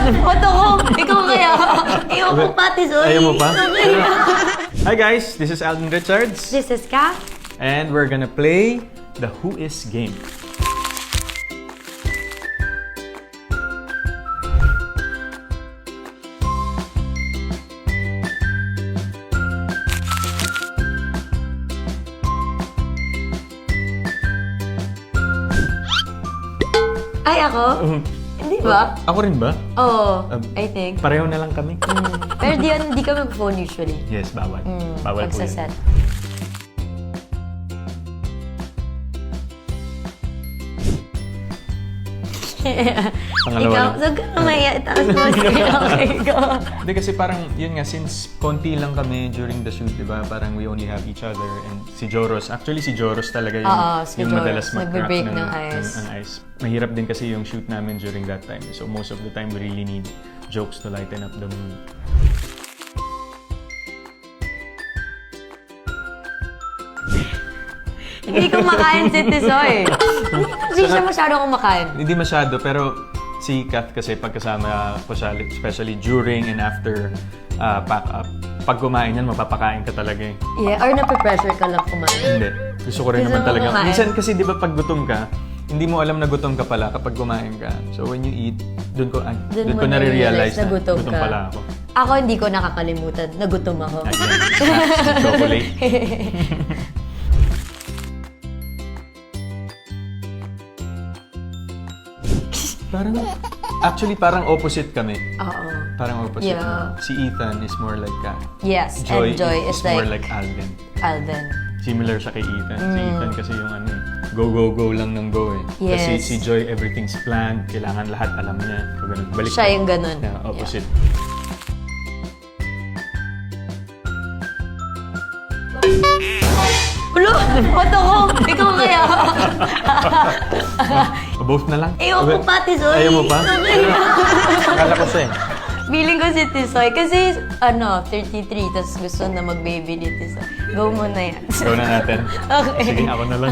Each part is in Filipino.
Ba't ako? Ikaw kaya? Ayaw ko pati, sorry. Ayaw mo pa? Okay. Hi guys, this is Alden Richards. This is Kath. And we're gonna play the Who Is game. Ay, ako? Hindi ba? Ako rin ba? Oo, I think. Pareho na lang kami. Pero di ka mag-phone usually. Yes, bawal. Bawal po yun. Pagsaset. Pangalawa Ikaw, lang. saan ka na maya? Tapos mo okay ko. Hindi kasi parang, yun nga, since konti lang kami during the shoot, di ba? Parang we only have each other and si Joros. Actually, si Joros talaga yung, Oo, si yung Joros. madalas mag-crack Nagbe-break ng ng ice. ng ice. Mahirap din kasi yung shoot namin during that time. So most of the time, we really need jokes to lighten up the mood. Hindi kumakain si Tisoy. Hindi siya masyado kumakain. Hindi masyado, pero si Kath kasi pagkasama ko siya, especially during and after pack-up, pag kumain yan, mapapakain ka talaga eh. Yeah, or nape-pressure ka lang kumain. Hindi. Gusto ko rin Gusto naman mo talaga. kumain? Minsan kasi di ba pag gutom ka, hindi mo alam na gutom ka pala kapag kumain ka. So when you eat, doon ko mo nare-realize na gutom ka. pala ako. Ako hindi ko nakakalimutan. Nagutom ako. Ayan. Chocolate. Parang opposite kami. Oo. Parang opposite. Yeah. Si Ethan is more like Kath. Yes, Joy, and Joy is more like like Alden. Alden. Similar siya kay Ethan. Si Ethan kasi yung ano eh, go, go, go lang ng go eh. Kasi Yes. si Joy, everything's planned. Kailangan lahat alam niya. So, ganun. Balik Siya yung ganun. Yeah, opposite. Ulo! Ba't ako? Ikaw kaya? Both na lang? Ayaw ko pati, sorry. Ayaw mo pa? Okay. Kala ko siya eh. Feeling ko si Tisoy. Kasi, 33, tapos gusto na mag-baby ni Tisoy. Go mo na yan. Go na natin. Okay. Sige, ako na lang.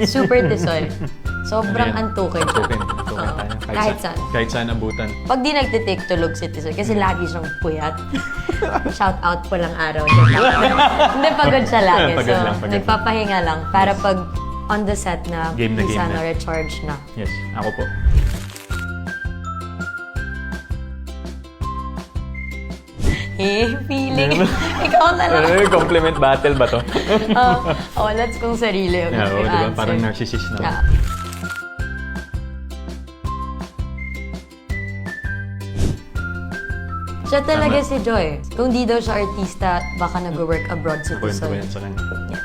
Super Tisoy. Sobrang Ayan. antukin. Tukin Oo. tayo. Kahit saan. Kahit saan abutan. Pag di nagtitake tulog si Tisoy, kasi lagi siyang puyat. Shout out po lang araw. Hindi, pagod siya lagi. Pagod lang, pagod nagpapahinga lang. Para pag on the set na, Game na game sana na. recharge na. Yes, ako po. Feeling. Ikaw na lang. Compliment battle ba to? Let's kung sarili. Yeah, yung diba? answer. Parang narcissist na. Yeah. Siya talaga si Joy. Kung di daw siya artista, baka nag-work abroad si Kwento ko Tisoy. yan sa kanya. Yeah.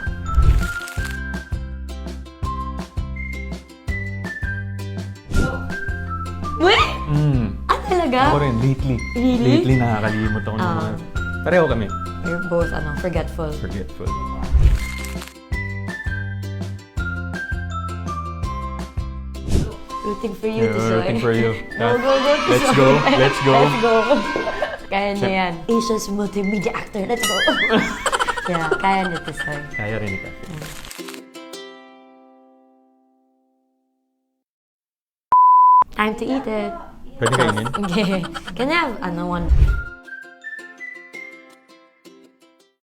Weh! Talaga? Ako rin, lately. Really? Lately, nakakalimot ako ng mga... Pareho kami. You're both, forgetful. Forgetful. Rooting for you, Yeah, Tisoy. rooting for you. Go, go, go, Let's Tisoy. go, let's go. Let's go. Kaya niya yan. Asia's multimedia actor. Let's go. Yeah, kaya niya, Tisoy. Kaya rin ikaw. Time to eat it. Pwede kainin? Okay. Can I have, one?